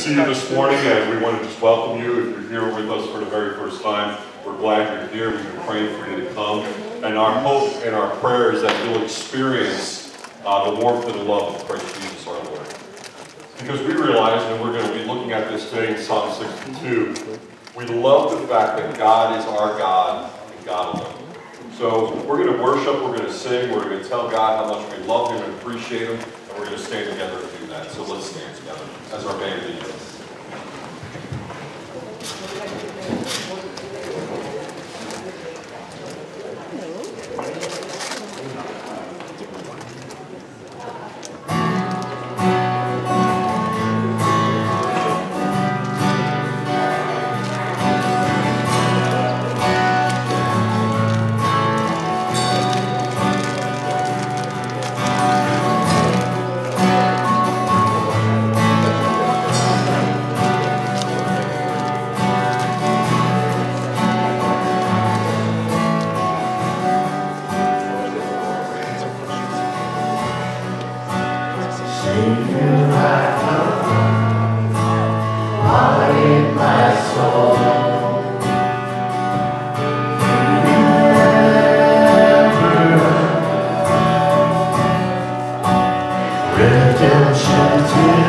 see you this morning, and we want to just welcome you. If you're here with us for the very first time, we're glad you're here. We've been praying for you to come. And our hope and our prayer is that you'll experience the warmth and the love of Christ Jesus our Lord. Because we realize, and we're going to be looking at this today in Psalm 62, we love the fact that God is our God and God alone. So we're going to worship, we're going to sing, we're going to tell God how much we love Him and appreciate Him, and we're going to stand together to do that. So let's stand together as our band leads us. belong to you.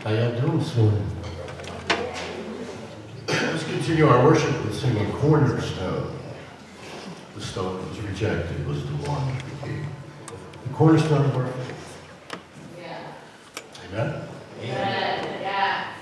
How y'all doing this morning? Let's continue our worship with singing Cornerstone. The stone that was rejected was the one who became the cornerstone of our faith. Yeah. Amen? Amen. Yeah.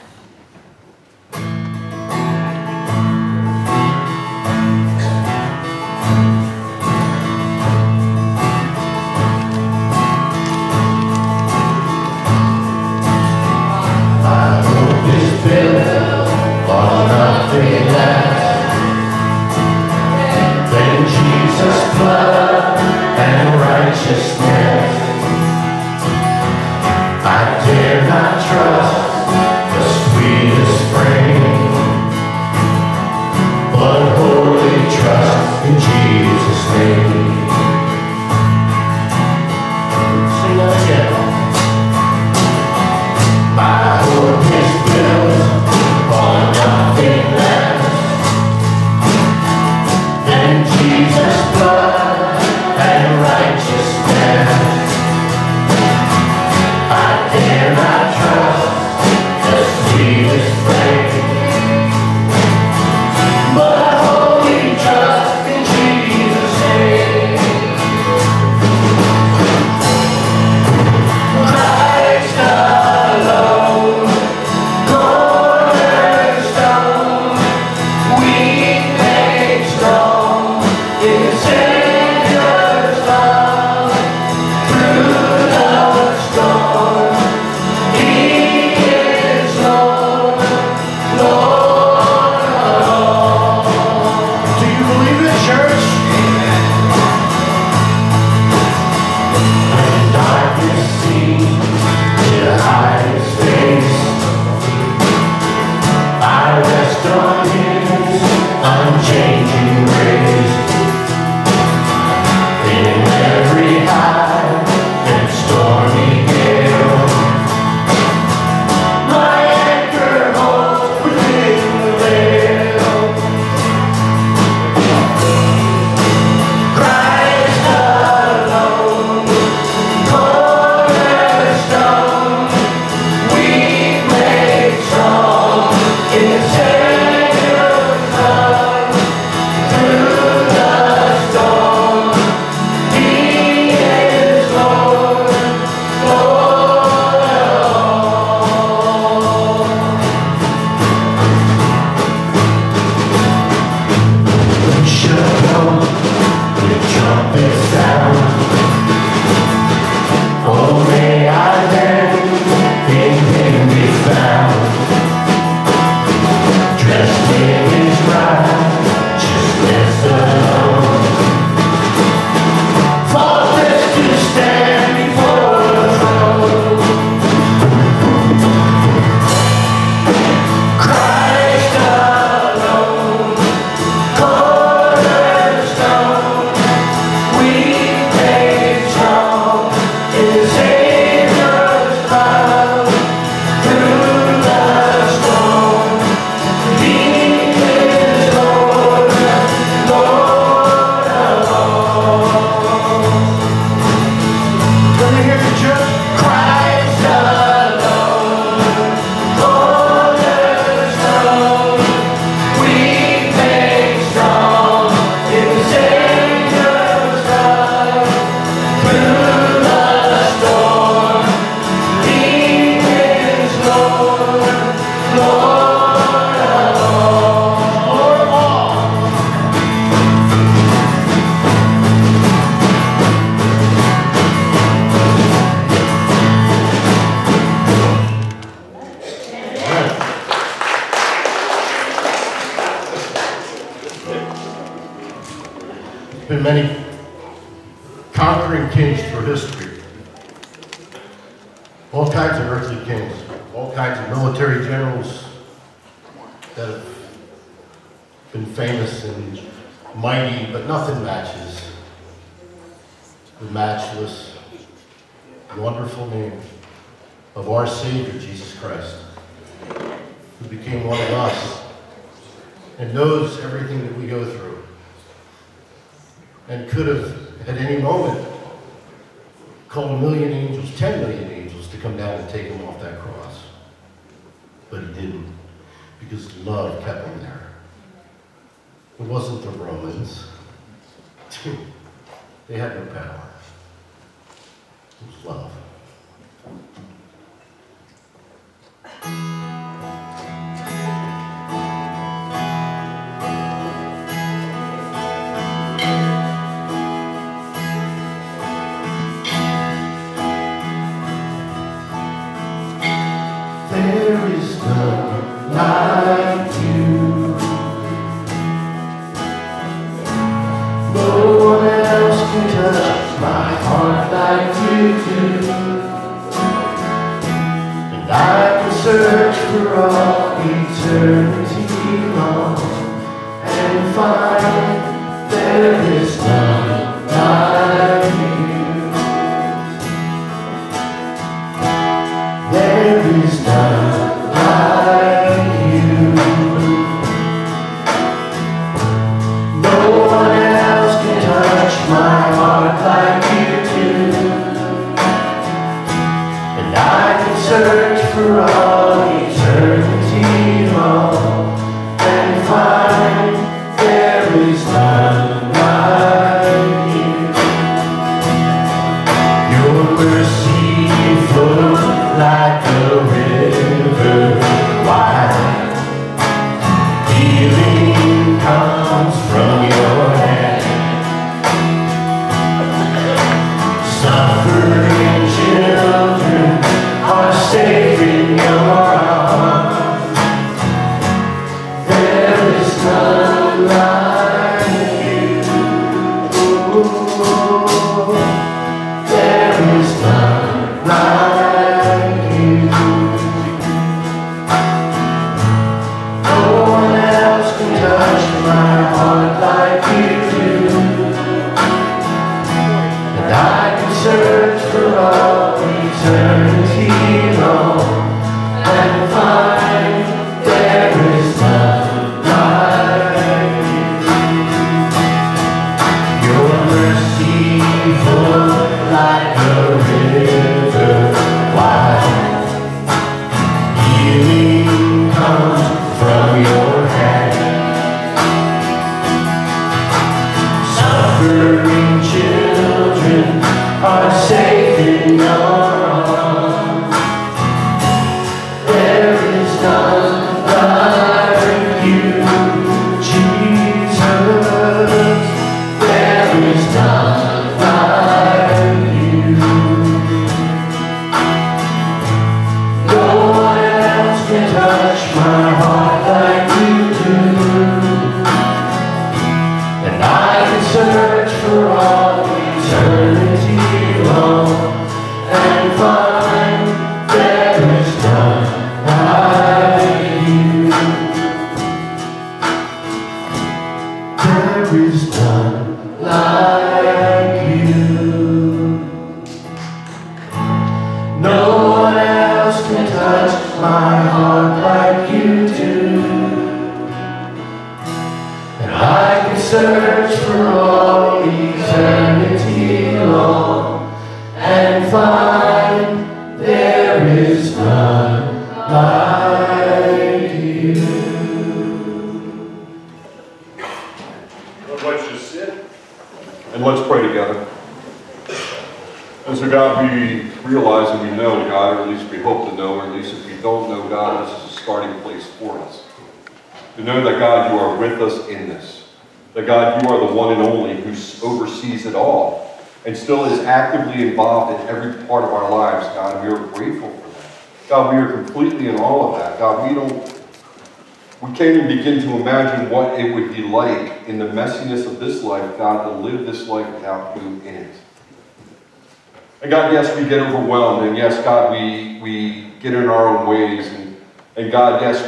Been many conquering kings through history. All kinds of earthly kings, all kinds of military generals that have been famous and mighty, but nothing matches the matchless, wonderful name of our Savior, Jesus Christ, who became one of us and knows everything that we go through, and could have, at any moment, called 1 million angels, 10 million angels to come down and take him off that cross. but he didn't, because love kept him there. It wasn't the Romans. They had no power. It was love. There is none like you. No one else can touch my heart like you do. And I can search for all eternity long and find there is none like you. There is none like you. No one else can touch my heart like you do. And I can search for all eternity long and find there is none like you. Your mercy flows like a river wide. Healing comes from your hand. Suffering children are safe in your arms. There is none like you. There is none like you. No one else can touch my heart like you do. And I can search for all eternity long and find there is none like you. Your mercy flows like a river wide. Healing comes from your hand. Suffering children are safe in your arms. There is none like you, Jesus. There is none like you. No one else can touch my heart like you do. And I can search for all eternity long and find there is none like you. There is none like you. No one else can touch my heart like you do. And I can search for all eternity long and find there is none like you. Well, let's just sit and let's pray together. And so God, we realize and we know, God, or at least we hope to know, or at least if we don't know, God, this is a starting place for us. To know that, God, you are with us in this. That, God, you are the one and only who oversees it all and still is actively involved in every part of our lives, God. We are grateful for that. God, we are completely in all of that. God, we can't even begin to imagine what it would be like in the messiness of this life, God, to live this life without you in it. And God, yes, we get overwhelmed, and yes, God, we get in our own ways, and God, yes,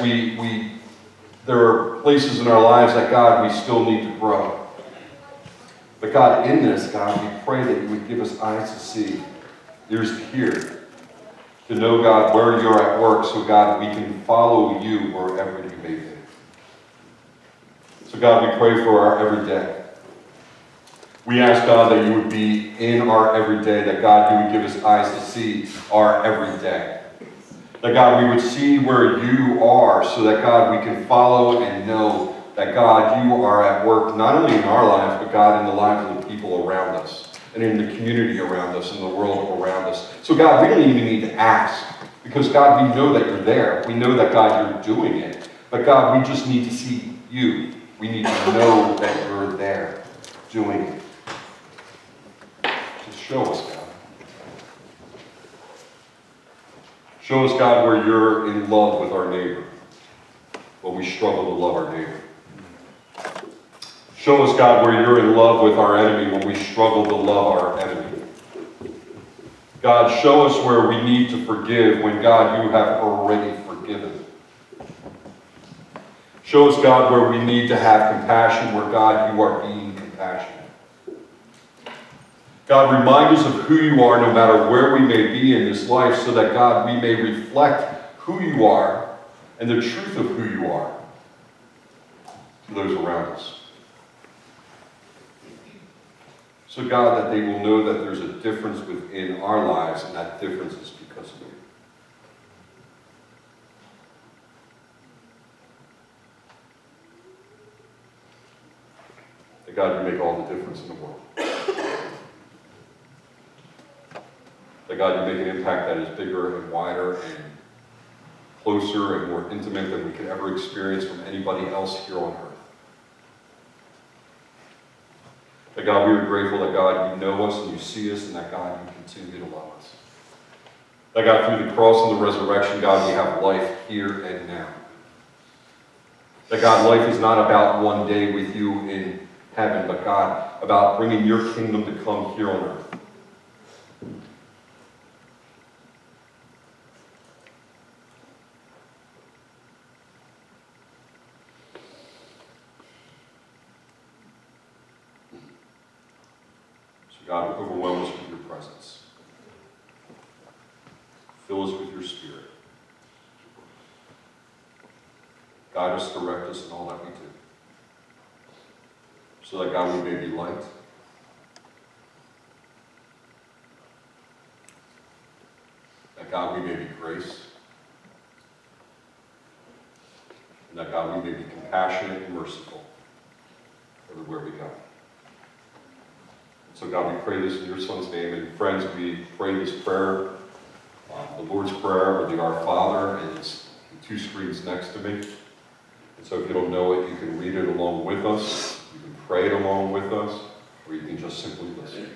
there are places in our lives that, God, we still need to grow. But God, in this, God, we pray that you would give us eyes to see, ears to hear, to know, God, where you're at work, so, God, we can follow you wherever you may be. So, God, we pray for our everyday. We ask, God, that you would be in our everyday, that, God, you would give us eyes to see our everyday. That God, we would see where you are so that God, we can follow and know that God, you are at work not only in our lives, but God, in the lives of the people around us and in the community around us and the world around us. So God, we don't even need to ask because God, we know that you're there. We know that God, you're doing it. But God, we just need to see you. We need to know that you're there doing it. Just show us, God. Show us, God, where you're in love with our neighbor, when we struggle to love our neighbor. Show us, God, where you're in love with our enemy, when we struggle to love our enemy. God, show us where we need to forgive, when, God, you have already forgiven. Show us, God, where we need to have compassion, where, God, you are being compassionate. God, remind us of who you are no matter where we may be in this life so that, God, we may reflect who you are and the truth of who you are to those around us. So, God, that they will know that there's a difference within our lives and that difference is because of you. That, God, you make all the difference in the world. That, God, you make an impact that is bigger and wider and closer and more intimate than we could ever experience from anybody else here on earth. That, God, we are grateful that, God, you know us and you see us and that, God, you continue to love us. That, God, through the cross and the resurrection, God, we have life here and now. That, God, life is not about one day with you in heaven, but, God, about bringing your kingdom to come here on earth. God, overwhelm us with your presence. Fill us with your spirit. Guide us, direct us in all that we do. So that, God, we may be light. That, God, we may be grace. And that, God, we may be compassionate and merciful everywhere we go. So, God, we pray this in your Son's name. And friends, we pray this prayer, the Lord's Prayer, or the Our Father, and it's two screens next to me. And so if you don't know it, you can read it along with us. You can pray it along with us, or you can just simply listen.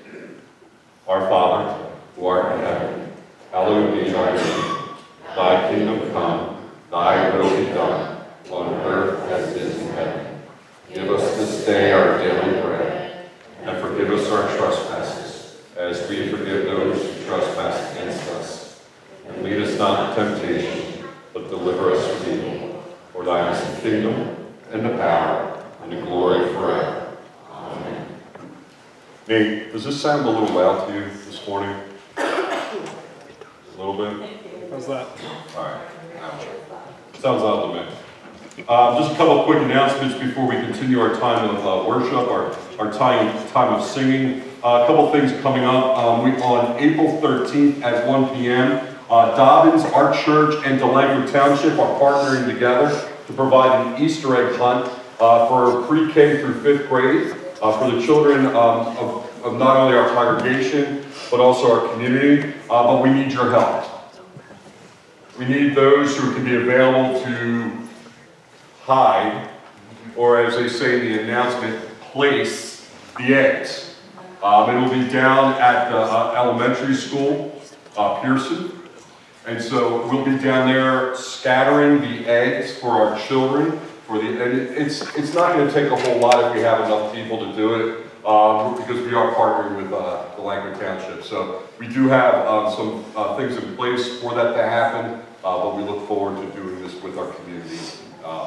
Our Father, who art in heaven, hallowed be thy name. Thy kingdom come, thy will be done, on earth as it is in heaven. Give us this day our daily bread. And forgive us our trespasses, as we forgive those who trespass against us. And lead us not into temptation, but deliver us from evil. For thine is the kingdom, and the power, and the glory forever. Amen. Nate, does this sound a little loud to you this morning? A little bit? How's that? All right. Sounds loud to me. Just a couple of quick announcements before we continue our time of worship, our time of singing. A couple of things coming up. On April 13th at 1 p.m., Dobbins, our church, and Delanco Township are partnering together to provide an Easter egg hunt for pre-K through 5th grade for the children of not only our congregation, but also our community. But we need your help. We need those who can be available to hide, or as they say in the announcement, place the eggs. It will be down at the elementary school, Pearson. And so we'll be down there scattering the eggs for our children. It's not going to take a whole lot if we have enough people to do it, because we are partnering with Delanco Township. So we do have some things in place for that to happen, but we look forward to doing this with our community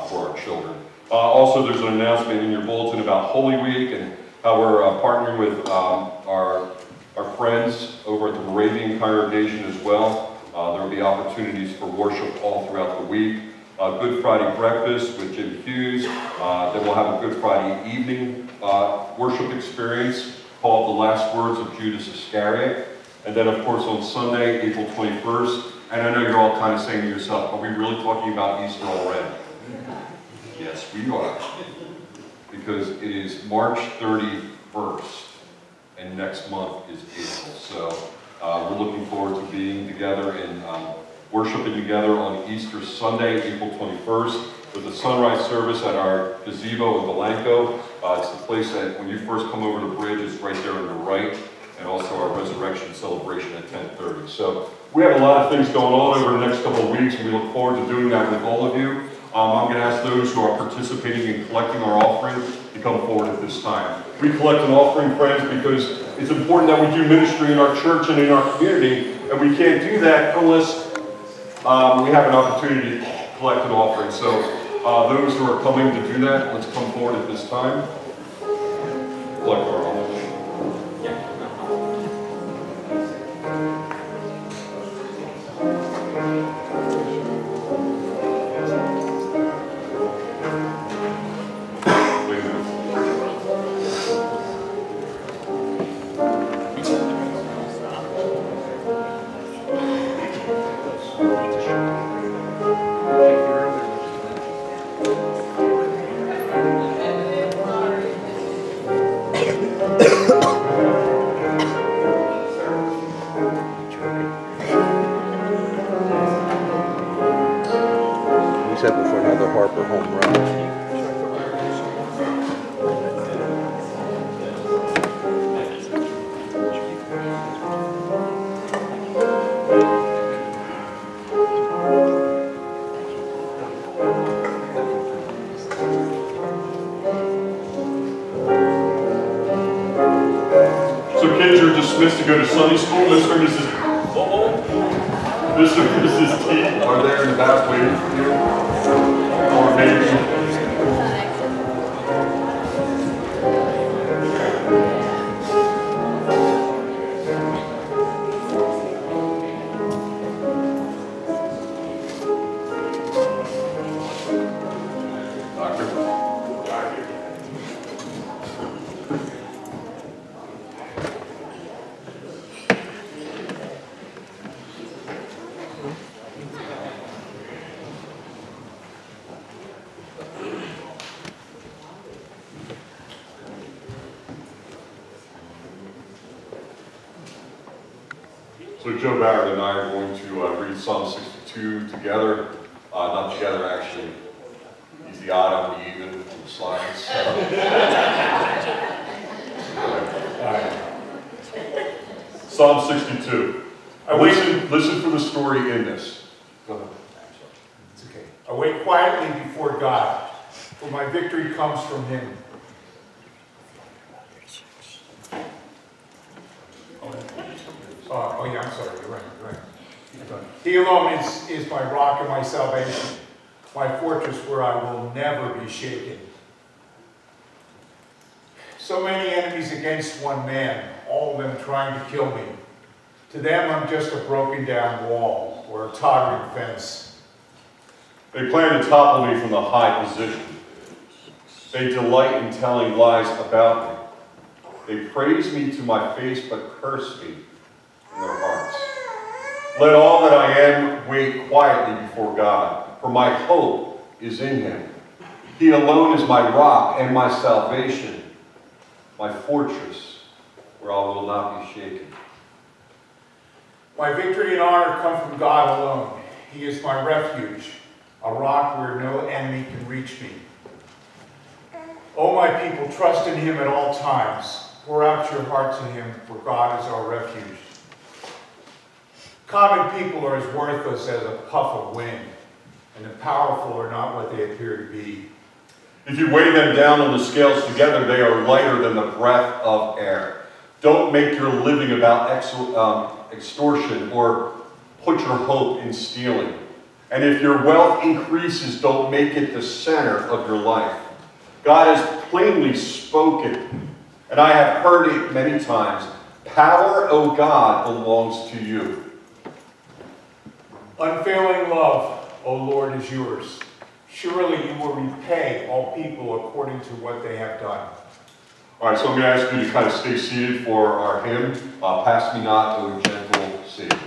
for our children. Also, there's an announcement in your bulletin about Holy Week and how we're partnering with our friends over at the Moravian congregation as well. There will be opportunities for worship all throughout the week. Good Friday breakfast with Jim Hughes. Then we'll have a Good Friday evening worship experience called The Last Words of Judas Iscariot. And then, of course, on Sunday, April 21st, And I know you're all kind of saying to yourself, are we really talking about Easter already? Yes, we are. Because it is March 31st, and next month is April. So we're looking forward to being together and worshiping together on Easter Sunday, April 21st, with a sunrise service at our gazebo in Belanco. It's the place that when you first come over the bridge, it's right there on the right, and also our resurrection celebration at 10:30. So we have a lot of things going on over the next couple of weeks, and we look forward to doing that with all of you. I'm going to ask those who are participating in collecting our offering to come forward at this time. We collect an offering, friends, because it's important that we do ministry in our church and in our community, and we can't do that unless we have an opportunity to collect an offering. So those who are coming to do that, let's come forward at this time. Collect our offering. For another Harper home run. So kids are dismissed to go to Sunday school. Mr. and Mrs. Mr. and Mrs. T are there in the back waiting for you. Or maybe. So Joe Barrett and I are going to read Psalm 62 together. Not together, actually. He's the odd, I'm the even in the slides. Psalm 62. Listen for the story in this. Go ahead. It's okay. I wait quietly before God, for my victory comes from Him. Oh yeah, I'm sorry, you're right. He alone is my rock and my salvation, my fortress where I will never be shaken. So many enemies against one man, all of them trying to kill me. To them, I'm just a broken down wall or a tottering fence. They plan to topple me from the high position. They delight in telling lies about me. They praise me to my face, but curse me in their hearts. Let all that I am wait quietly before God, for my hope is in Him. He alone is my rock and my salvation, my fortress, where I will not be shaken. My victory and honor come from God alone. He is my refuge, a rock where no enemy can reach me. O my people, trust in Him at all times. Pour out your heart to Him, for God is our refuge. Common people are as worthless as a puff of wind, and the powerful are not what they appear to be. If you weigh them down on the scales together, they are lighter than the breath of air. Don't make your living about extortion or put your hope in stealing. And if your wealth increases, don't make it the center of your life. God has plainly spoken, and I have heard it many times. Power, O God, belongs to you. Unfailing love, O Lord, is yours. Surely you will repay all people according to what they have done. All right, so I'm going to ask you to kind of stay seated for our hymn, Pass Me Not, O Gentle Savior.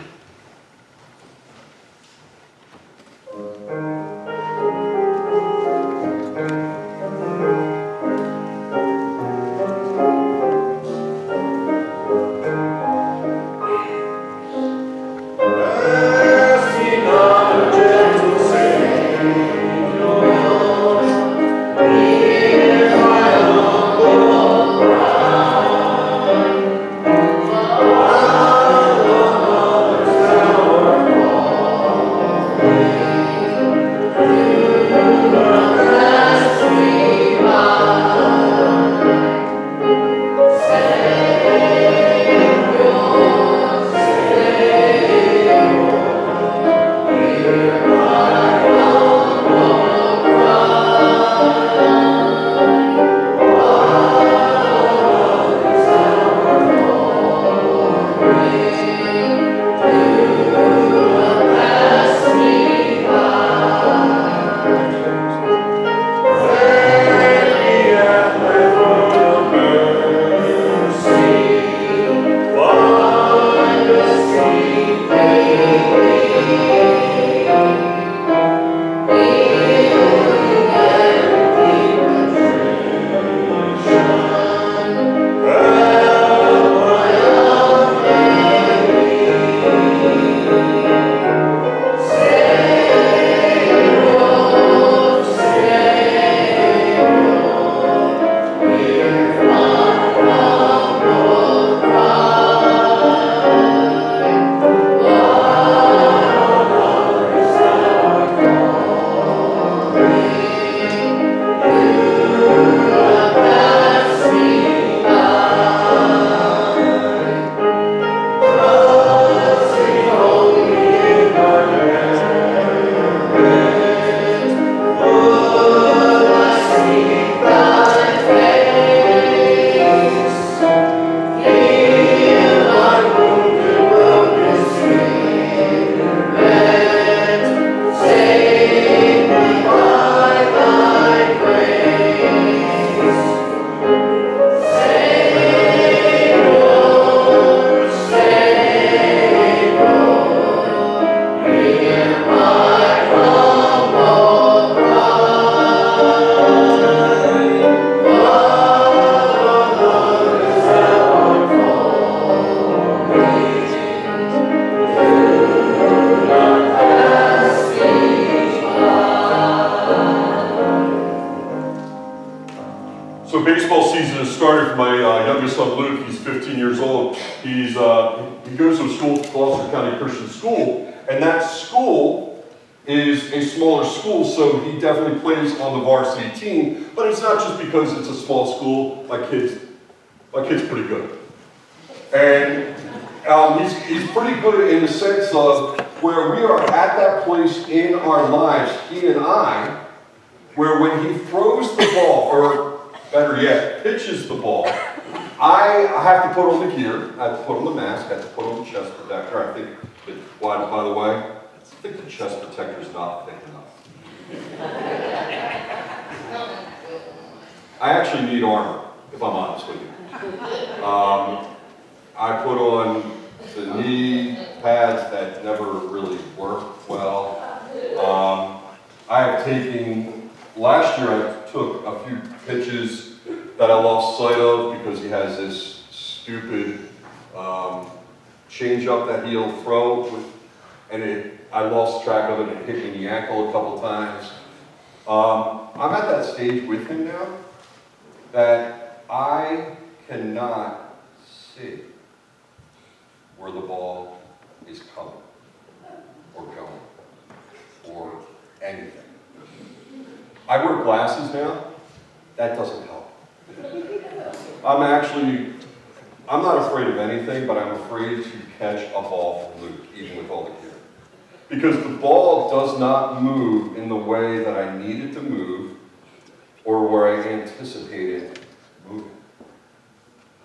So baseball season has started for my youngest son, Luke. He's 15 years old. He goes to a school, Gloucester County Christian School, and that school is a smaller school, so he definitely plays on the varsity team, but it's not just because it's a small school. My kid's pretty good. And he's pretty good in the sense of where we are at that place in our lives, he and I, where when he throws the ball, or better yet, pitches the ball, I have to put on the gear, I have to put on the mask, I have to put on the chest protector. I think, by the way, I think the chest protector is not thick enough. I actually need armor, if I'm honest with you. I put on the knee pads that never really work well. I have taken, last year I took a few pitches that I lost sight of because he has this stupid change up that he'll throw, and I lost track of it and it hit me in the ankle a couple times. I'm at that stage with him now that I cannot see where the ball is coming or going or anything. I wear glasses now. That doesn't help. I'm not afraid of anything, but I'm afraid to catch a ball from Luke, even with all the gear. Because the ball does not move in the way that I need it to move or where I anticipate it moving.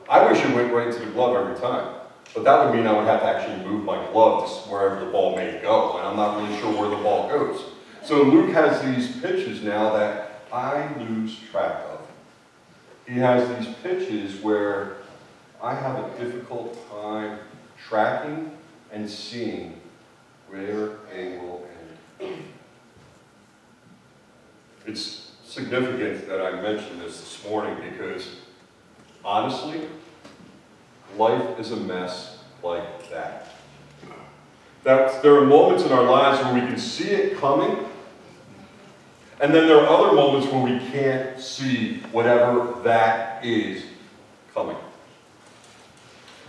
I wish it went right to the glove every time, but that would mean I would have to actually move my glove to wherever the ball may go, and I'm not really sure where the ball goes. So Luke has these pitches now that I lose track of. He has these pitches where I have a difficult time tracking and seeing where they will end. It's significant that I mentioned this morning because, honestly, life is a mess like that. There are moments in our lives where we can see it coming, and then there are other moments where we can't see whatever that is coming.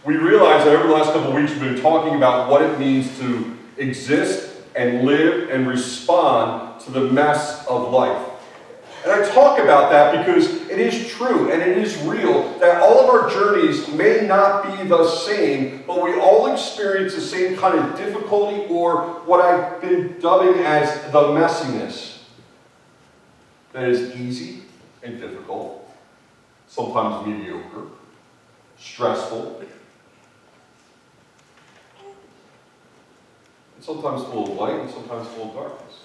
We realize that over the last couple of weeks we've been talking about what it means to exist and live and respond to the mess of life. And I talk about that because it is true and it is real that all of our journeys may not be the same, but we all experience the same kind of difficulty, or what I've been dubbing as the messiness. That is easy and difficult, sometimes mediocre, stressful, and sometimes full of light and sometimes full of darkness.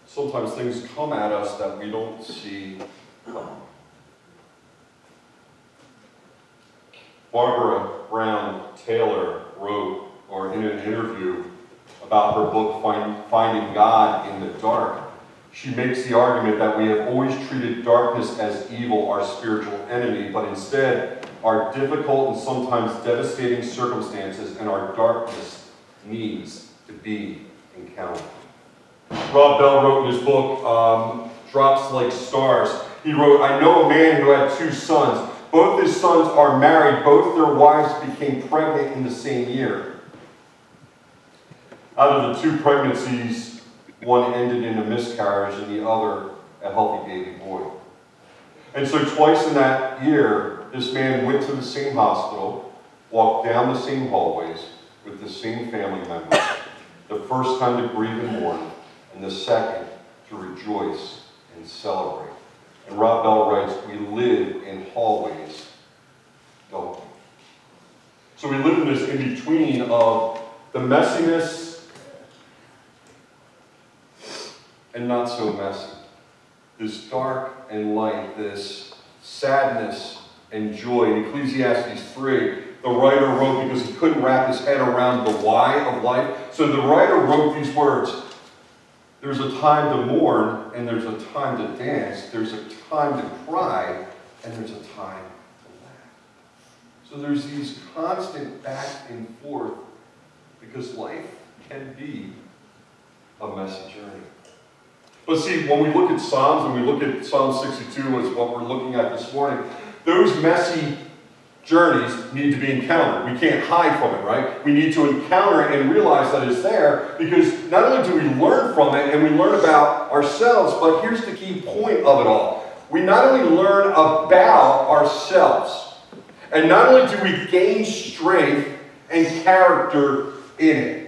Sometimes things come at us that we don't see coming. Barbara Brown Taylor wrote, or in an interview about her book, Finding God in the Dark, she makes the argument that we have always treated darkness as evil, our spiritual enemy, but instead our difficult and sometimes devastating circumstances and our darkness needs to be encountered. Rob Bell wrote in his book, Drops Like Stars, he wrote, I know a man who had 2 sons. Both his sons are married. Both their wives became pregnant in the same year. Out of the 2 pregnancies, one ended in a miscarriage and the other a healthy baby boy. And so twice in that year, this man went to the same hospital, walked down the same hallways with the same family members, the first time to grieve and mourn, and the second to rejoice and celebrate. And Rob Bell writes, we live in hallways, don't we? So we live in this in-between of the messiness and not so messy. This dark and light, this sadness and joy. In Ecclesiastes 3, the writer wrote, because he couldn't wrap his head around the why of life, so the writer wrote these words, there's a time to mourn, and there's a time to dance. There's a time to cry, and there's a time to laugh. So there's these constant back and forth, because life can be a messy journey. But see, when we look at Psalms, and we look at Psalm 62 as what we're looking at this morning, those messy journeys need to be encountered. We can't hide from it, right? We need to encounter it and realize that it's there, because not only do we learn from it and we learn about ourselves, but here's the key point of it all. We not only learn about ourselves, and not only do we gain strength and character in it,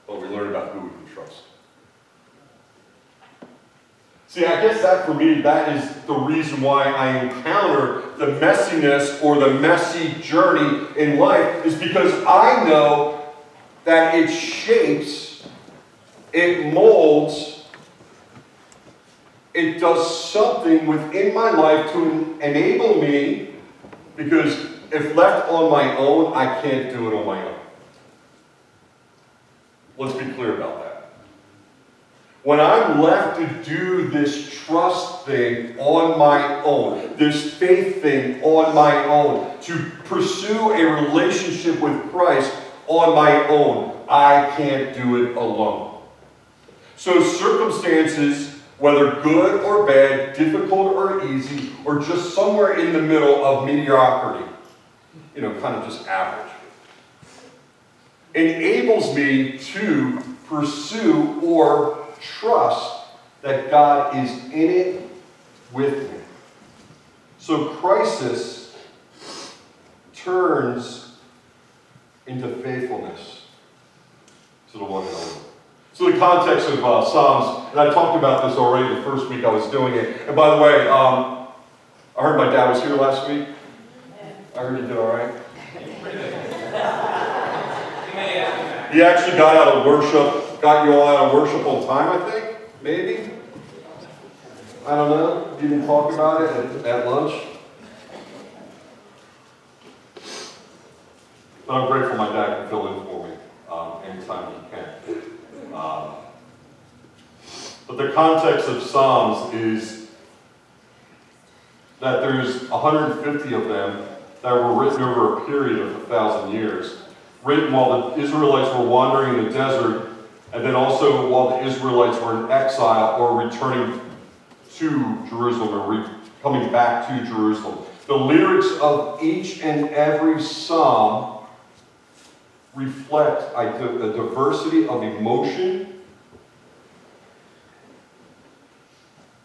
but we learn about who we can trust. See, I guess that for me, that is the reason why I encounter the messiness or the messy journey in life, is because I know that it shapes, it molds, it does something within my life to enable me, because if left on my own, I can't do it on my own. Let's be clear about that. When I'm left to do this trust thing on my own, this faith thing on my own, to pursue a relationship with Christ on my own, I can't do it alone. So circumstances, whether good or bad, difficult or easy, or just somewhere in the middle of mediocrity, kind of just average, enables me to pursue or trust that God is in it with me. So crisis turns into faithfulness to the one and only. So the context of Psalms, and I talked about this already the first week I was doing it. And by the way, I heard my dad was here last week. I heard he did all right. He actually got out of worship, got you all out of worship on time, I think, maybe. I don't know. You didn't talk about it at lunch. But I'm grateful my dad can fill in for me anytime he can. But the context of Psalms is that there's 150 of them that were written over a period of 1,000 years. Written while the Israelites were wandering in the desert, and then also while the Israelites were in exile or returning to Jerusalem or coming back to Jerusalem. The lyrics of each and every psalm reflect a diversity of emotion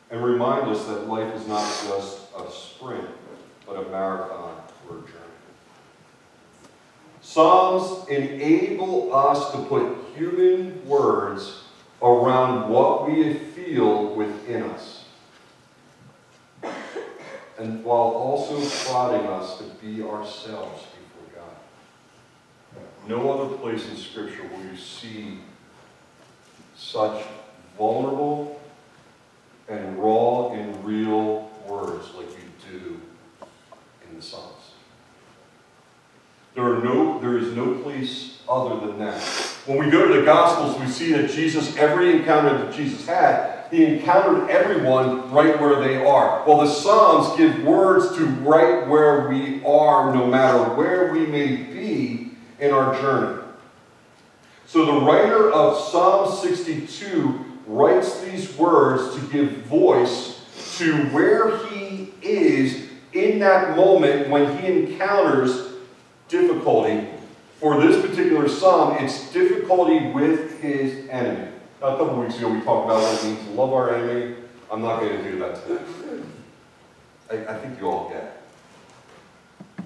and remind us that life is not just a sprint, but a marathon or a journey. Psalms enable us to put human words around what we feel within us, and while also prodding us to be ourselves before God. No other place in Scripture will you see such vulnerable and raw and real words like you do in the Psalms. There is no place other than that. When we go to the Gospels, we see that Jesus, every encounter that Jesus had, he encountered everyone right where they are. Well, the Psalms give words to right where we are, no matter where we may be in our journey. So the writer of Psalm 62 writes these words to give voice to where he is in that moment when he encounters difficulty. For this particular psalm, it's difficulty with his enemy. Now, a couple of weeks ago, we talked about what it means to love our enemy. I'm not going to do that today. I think you all get it.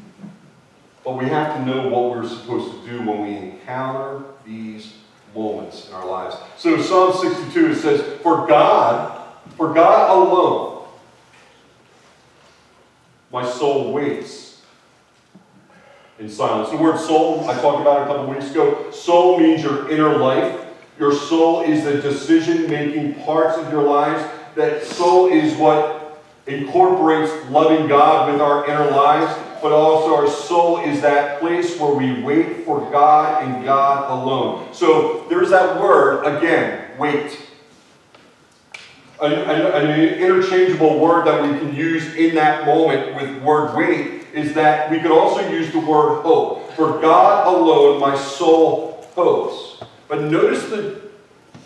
But we have to know what we're supposed to do when we encounter these moments in our lives. So Psalm 62, it says, for God alone, my soul waits in silence. The word soul, I talked about it a couple of weeks ago. Soul means your inner life. Your soul is the decision-making parts of your lives. That soul is what incorporates loving God with our inner lives. But also our soul is that place where we wait for God and God alone. So there's that word, again, wait. An interchangeable word that we can use in that moment with word wait is that we could also use the word hope. For God alone my soul hopes. But notice the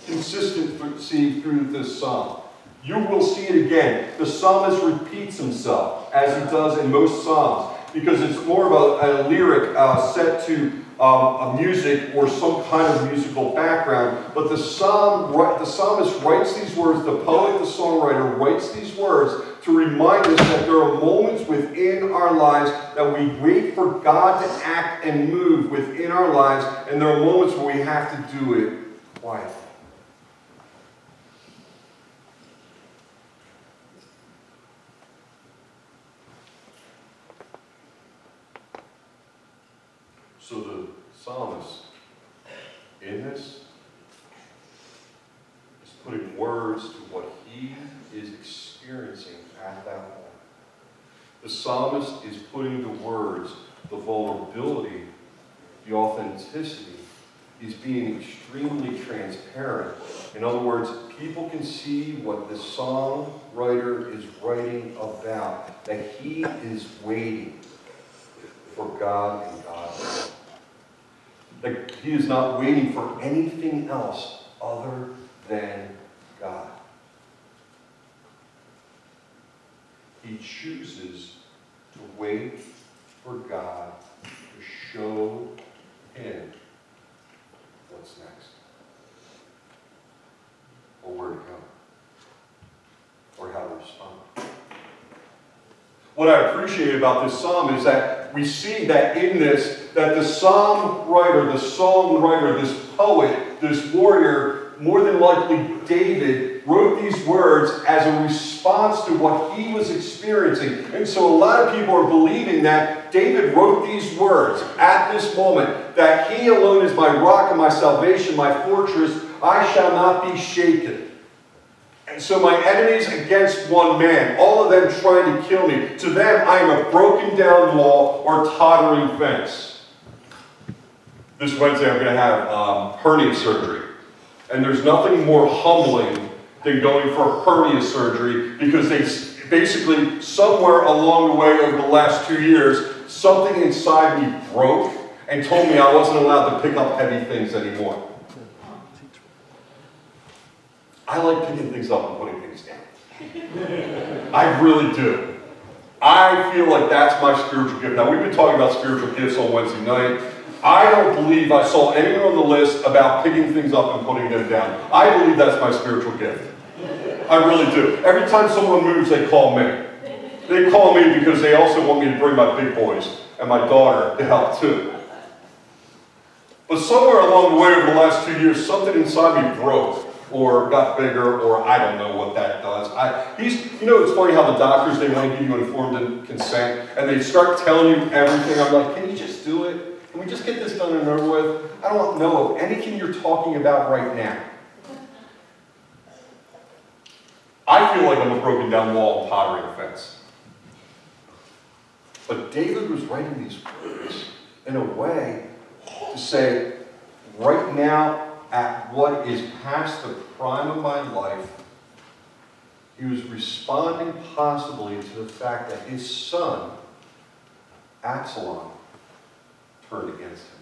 consistency through this psalm. You will see it again. The psalmist repeats himself, as he does in most psalms, because it's more of a lyric set to a music or some kind of musical background. But the psalmist writes these words, the poet, the songwriter, writes these words to remind us that there are moments within our lives that we wait for God to act and move within our lives, and there are moments where we have to do it quietly. So the psalmist in this is putting words to what he is experiencing at that moment. The psalmist is putting to words the vulnerability, the authenticity. He's being extremely transparent. In other words, people can see what the songwriter is writing about, that he is waiting for God and God alone. That he is not waiting for anything else other than God. He chooses to wait for God to show him what's next, or where to go, or how to respond. What I appreciate about this psalm is that we see that in this, that the psalm writer, the songwriter, this poet, this warrior, more than likely David, wrote these words as a response to what he was experiencing. And so a lot of people are believing that David wrote these words at this moment, that he alone is my rock and my salvation, my fortress, I shall not be shaken. And so my enemies against one man, all of them trying to kill me. To them, I am a broken down wall or tottering fence. This Wednesday I'm going to have hernia surgery. And there's nothing more humbling than going for hernia surgery, because they basically, somewhere along the way over the last 2 years, something inside me broke and told me I wasn't allowed to pick up heavy things anymore. I like picking things up and putting things down. I really do. I feel like that's my spiritual gift. Now, we've been talking about spiritual gifts on Wednesday night. I don't believe I saw anywhere on the list about picking things up and putting them down. I believe that's my spiritual gift. I really do. Every time someone moves, they call me. They call me because they also want me to bring my big boys and my daughter to help too. But somewhere along the way over the last 2 years, something inside me broke or got bigger, or I don't know what that does. You know, it's funny how the doctors, they want to give you informed consent, and they start telling you everything. I'm like, can you just do it? Can we just get this done and over with? I don't know of anything you're talking about right now. I feel like I'm a broken down wall and pottering a fence. But David was writing these words in a way to say, right now, at what is past the prime of my life, he was responding possibly to the fact that his son, Absalom, turned against him.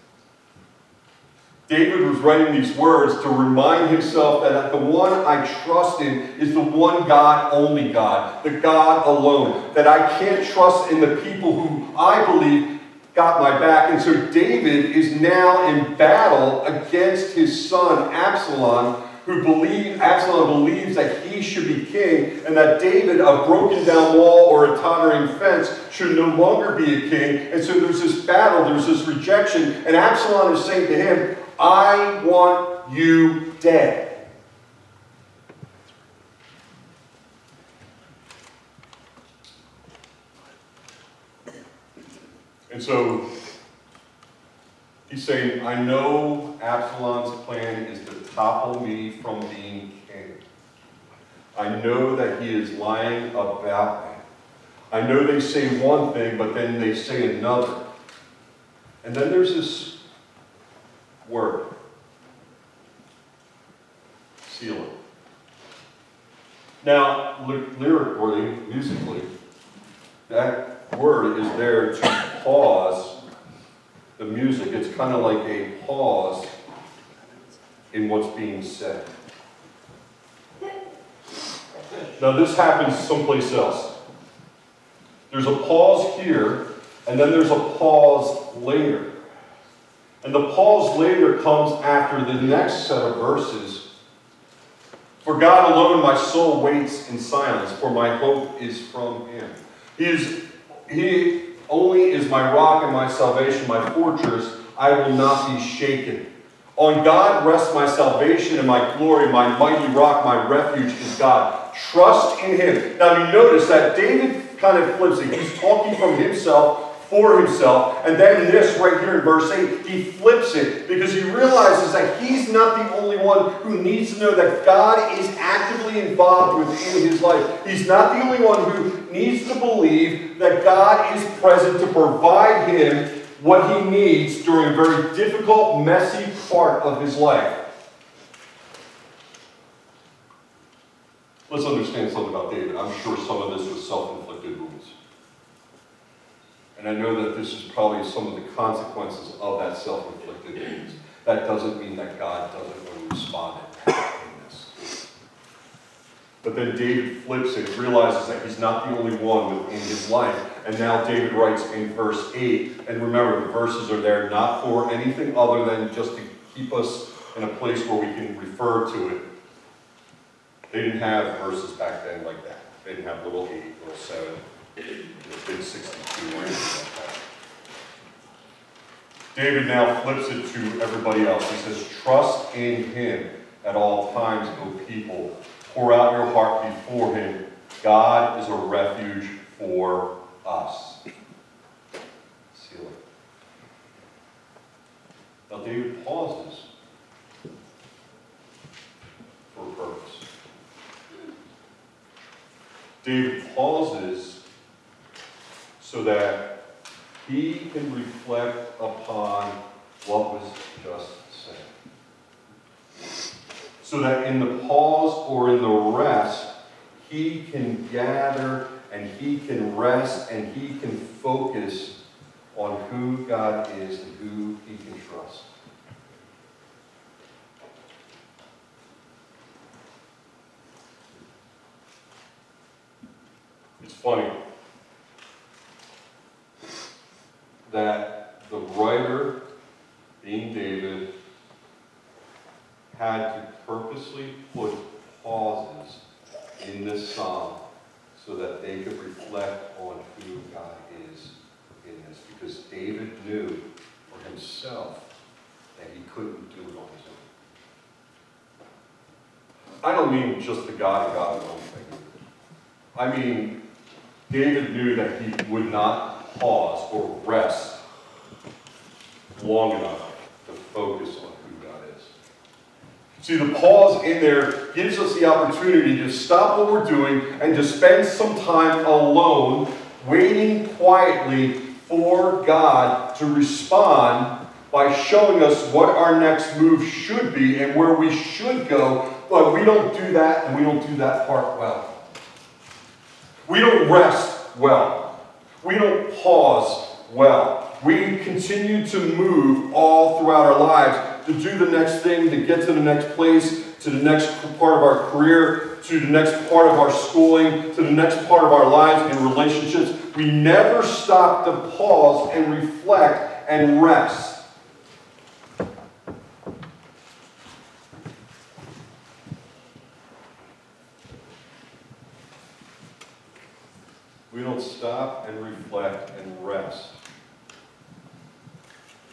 David was writing these words to remind himself that the one I trust in is the one God, only God, the God alone. That I can't trust in the people who I believe got my back. And so David is now in battle against his son Absalom, Absalom believes that he should be king, and that David, a broken down wall or a tottering fence, should no longer be a king. And so there's this battle, there's this rejection, and Absalom is saying to him, I want you dead. And so he's saying, I know Absalom's plan is to topple me from being king. I know that he is lying about me. I know they say one thing, but then they say another. And then there's this word, Selah. Now, lyrically, musically, that word is there to pause the music. It's kind of like a pause in what's being said. Now this happens someplace else. There's a pause here, and then there's a pause later. And the pause later comes after the next set of verses. For God alone my soul waits in silence, for my hope is from him. He only is my rock and my salvation, my fortress. I will not be shaken. On God rests my salvation and my glory, my mighty rock, my refuge is God. Trust in him. Now you notice that David kind of flips it. He's talking from himself, for himself, and then this right here in verse 8, he flips it because he realizes that he's not the only one who needs to know that God is actively involved within his life. He's not the only one who needs to believe that God is present to provide him what he needs during a very difficult, messy part of his life. Let's understand something about David. I'm sure some of this was self-inflicted wounds. And I know that this is probably some of the consequences of that self-inflicted wounds. That doesn't mean that God doesn't want to respond in this. But then David flips it, realizes that he's not the only one within his life. And now David writes in verse 8, and remember the verses are there not for anything other than just to keep us in a place where we can refer to it. They didn't have verses back then like that. They didn't have little 8, little 7, big 62 or anything like that. David now flips it to everybody else. He says, trust in him at all times, O people. Pour out your heart before him. God is a refuge for us. Selah. Now David pauses for a purpose. David pauses so that he can reflect upon what was just said. So that in the pause or in the rest, he can gather and he can rest and he can focus on who God is and who he can trust. It's funny that the writer, being David, had to purposely put pauses in this psalm so that they could reflect on who God is in this. Because David knew for himself that he couldn't do it on his own. I don't mean just the God alone thing. I mean, David knew that he would not pause or rest long enough to focus on who God is. See, the pause in there gives us the opportunity to stop what we're doing and to spend some time alone, waiting quietly for God to respond by showing us what our next move should be and where we should go. But we don't do that, and we don't do that part well. We don't rest well. We don't pause well. We continue to move all throughout our lives to do the next thing, to get to the next place, to the next part of our career, to the next part of our schooling, to the next part of our lives and relationships. We never stop to pause and reflect and rest. We don't stop and reflect and rest.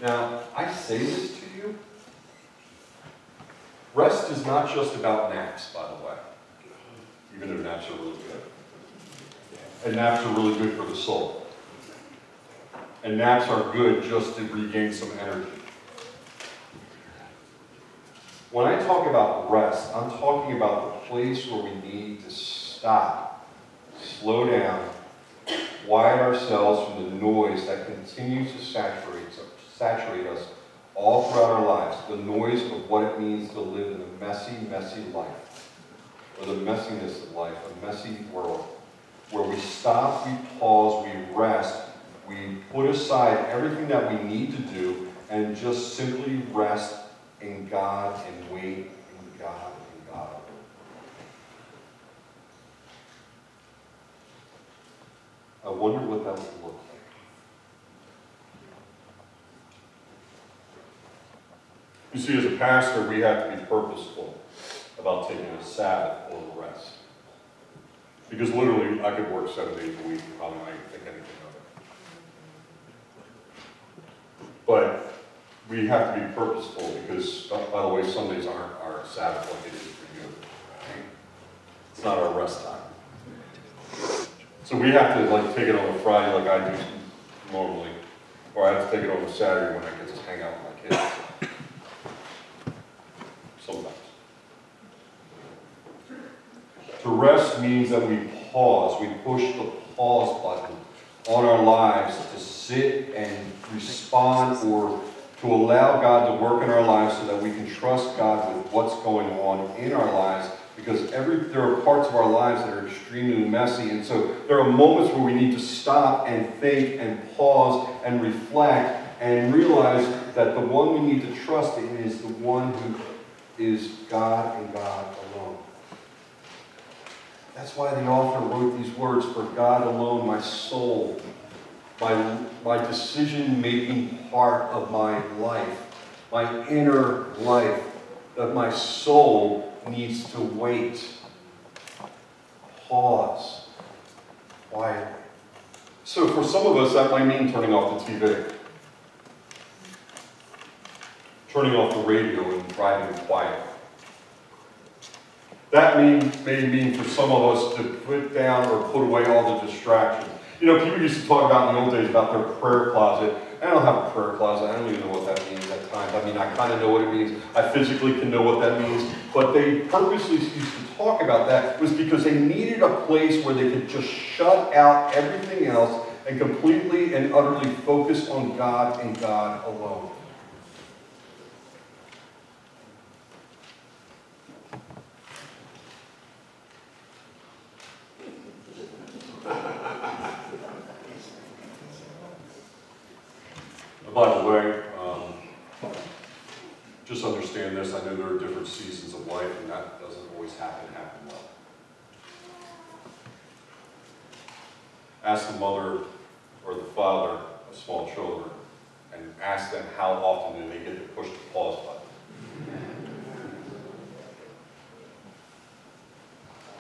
Now, I say this to you. Rest is not just about naps, by the way. Even though naps are really good. And naps are really good for the soul. And naps are good just to regain some energy. When I talk about rest, I'm talking about the place where we need to stop, slow down, quiet ourselves from the noise that continues to saturate us all throughout our lives. The noise of what it means to live in a messy, messy life. Or the messiness of life, a messy world. Where we stop, we pause, we rest, we put aside everything that we need to do and just simply rest in God and wait in God and God. I wonder what that would look like. You see, as a pastor, we have to be purposeful about taking a Sabbath or a rest. Because literally, I could work 7 days a week and probably not even think anything of it. But we have to be purposeful because, by the way, Sundays aren't our Sabbath like it is for you. Right? It's not our rest time. So we have to take it on a Friday like I do normally, or I have to take it on a Saturday when I get to hang out with my kids. Sometimes. To rest means that we pause. We push the pause button on our lives to sit and respond or to allow God to work in our lives so that we can trust God with what's going on in our lives. Because there are parts of our lives that are extremely messy. And so there are moments where we need to stop and think and pause and reflect and realize that the one we need to trust in is the one who is God and God alone. That's why the author wrote these words, "For God alone, my soul, my decision-making part of my life, my inner life, that my soul needs to wait, pause, quietly." So for some of us, that might mean turning off the TV, turning off the radio and driving quiet. That may mean for some of us to put down or put away all the distractions. You know, people used to talk about in the old days about their prayer closet. I don't have a prayer closet. I don't even know what that means at times. I mean, I kind of know what it means. I physically can know what that means. But they purposely used to talk about that was because they needed a place where they could just shut out everything else and completely and utterly focus on God and God alone. always happen well. Ask the mother or the father of small children and ask them how often do they get to push the pause button.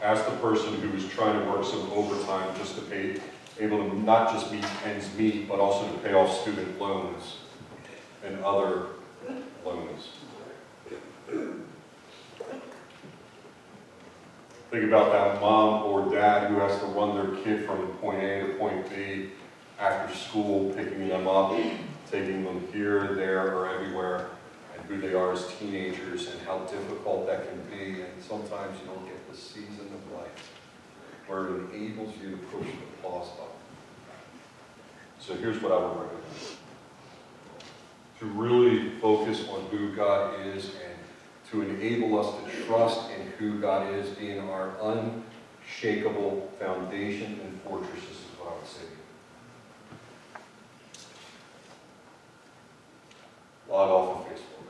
Ask the person who is trying to work some overtime just to pay, able to not just meet ends meet, but also to pay off student loans and other loans. Think about that mom or dad who has to run their kid from point A to point B after school, picking them up, taking them here, there, or everywhere, and who they are as teenagers and how difficult that can be. And sometimes you don't get the season of life where it enables you to push the pause button. So here's what I would recommend. To really focus on who God is and to enable us to trust in who God is being our unshakable foundation and fortress. This is what I would say to you. Log off of Facebook.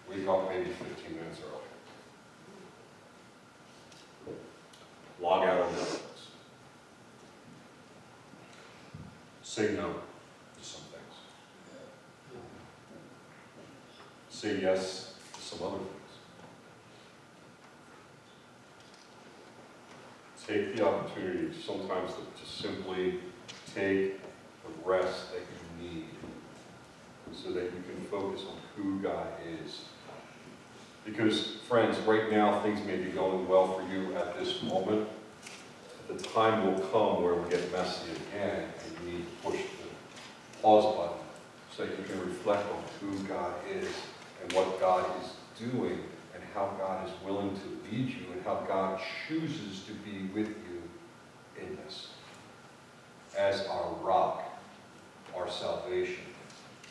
Wake up maybe 15 minutes early. Log out on Netflix. Say no to some things. Say yes to some other things. Take the opportunity sometimes to simply take the rest that you need so that you can focus on who God is. Because, friends, right now things may be going well for you at this moment. The time will come where we get messy again and you need to push the pause button so that you can reflect on who God is and what God is doing and how God is willing to lead you and how God chooses to be with you in this as our rock, our salvation,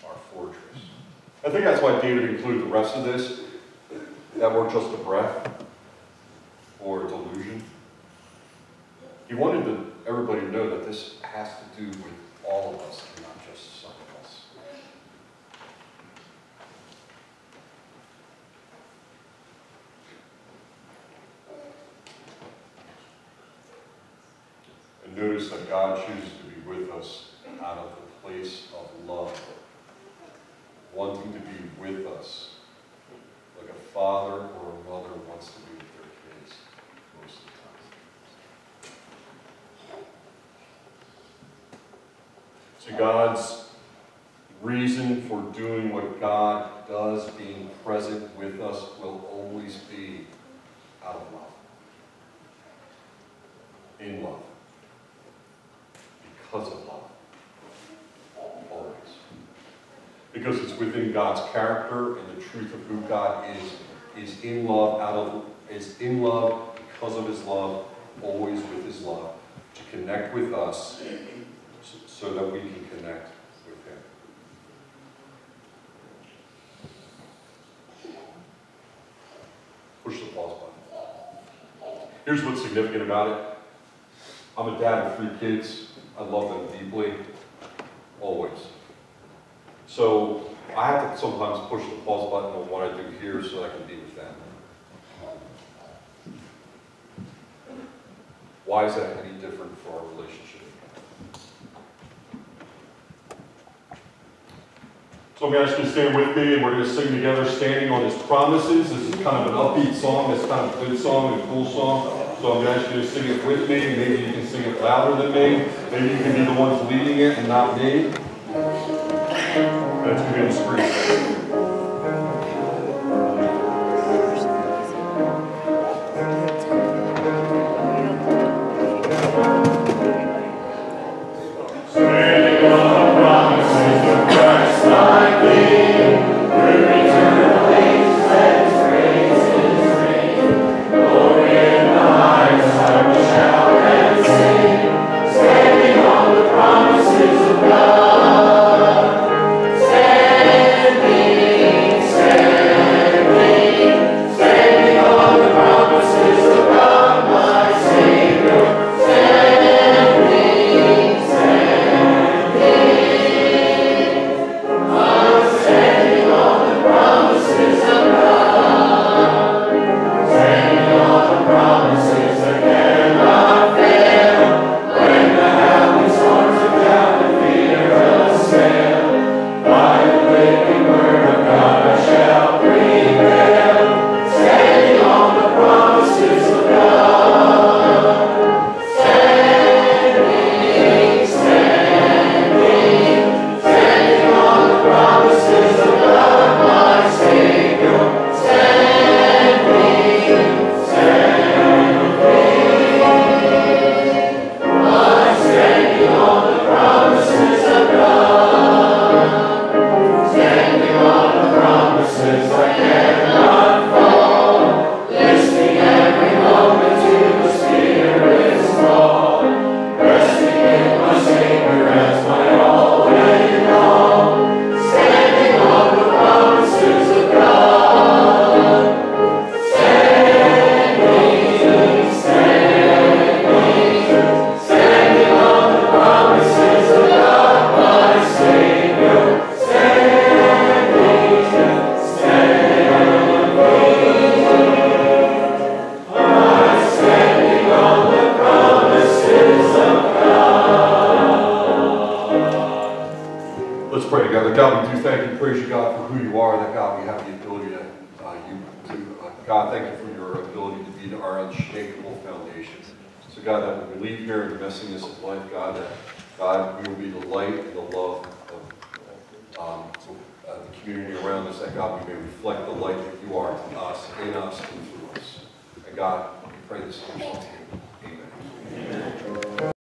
our fortress. I think that's why David included the rest of this, that we're just a breath or a delusion. He wanted everybody to know that this has to do with all of us and not just some of us. And notice that God chooses to be with us out of the place of love, wanting to be with us like a father or a mother wants to be with their kids most of the time. So God's reason for doing what God does, being present with us, will always be out of love. In love. Because of love. Always. Because it's within God's character and the truth of who God is in love, is in love because of his love, always with his love, to connect with us so that we can connect with him. Push the pause button. Here's what's significant about it. I'm a dad of 3 kids. I love them deeply, always. So I have to sometimes push the pause button on what I do here so that I can be with them. Why is that any different for our relationship? So I'm going to ask you to stand with me and we're going to sing together, Standing on His Promises. This is kind of an upbeat song. It's kind of a good song and a cool song. So I'm going to ask you to sing it with me. Maybe you can sing it louder than me. Maybe you can be the ones leading it and not me. That's going to be on the screen. Promises of God, stand God, thank you for your ability to be our unshakable foundation. So God, that when we leave here in the messiness of life, God, that God, we will be the light and the love of the community around us, that God, we may reflect the light that you are to us, in us, and through us. And God, we pray this in your name. Amen.